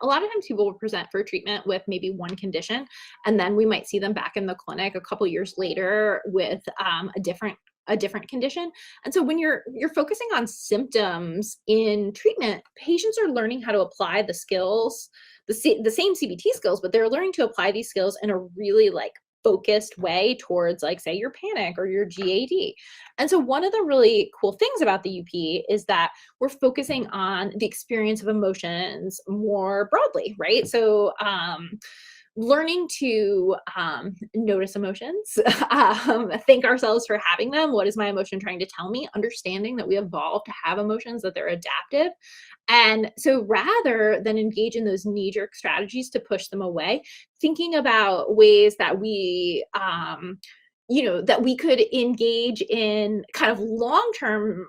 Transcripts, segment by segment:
a lot of times people will present for treatment with maybe one condition, and then we might see them back in the clinic a couple years later with a different condition. And so when you're focusing on symptoms in treatment, patients are learning how to apply the skills, the same CBT skills, but they're learning to apply these skills in a really like focused way towards like say your panic or your GAD. And so one of the really cool things about the UP is that we're focusing on the experience of emotions more broadly, right? So learning to notice emotions, thank ourselves for having them. What is my emotion trying to tell me? Understanding that we evolved to have emotions, that they're adaptive. And so rather than engage in those knee jerk strategies to push them away, thinking about ways that that we could engage in kind of long-term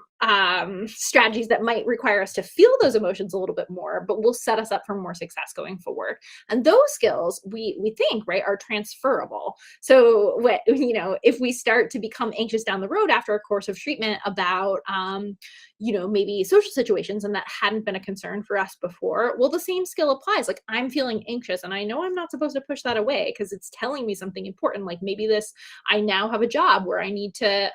strategies that might require us to feel those emotions a little bit more, but will set us up for more success going forward. And those skills we think, right, are transferable. So if we start to become anxious down the road after a course of treatment about maybe social situations and that hadn't been a concern for us before, well, the same skill applies. Like I'm feeling anxious and I know I'm not supposed to push that away because it's telling me something important. Like maybe I now have a job where I need to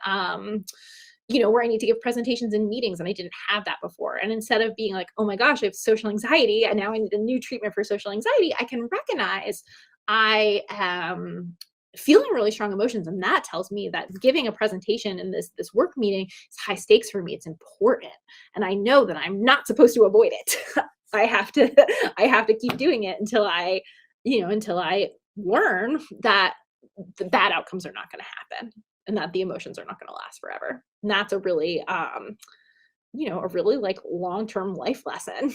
where I need to give presentations and meetings and I didn't have that before. And instead of being like, oh my gosh, I have social anxiety and now I need a new treatment for social anxiety, I can recognize I am feeling really strong emotions. And that tells me that giving a presentation in this work meeting is high stakes for me. It's important. And I know that I'm not supposed to avoid it. I have to keep doing it until I learn that the bad outcomes are not going to happen and that the emotions are not going to last forever. And that's a really like long-term life lesson.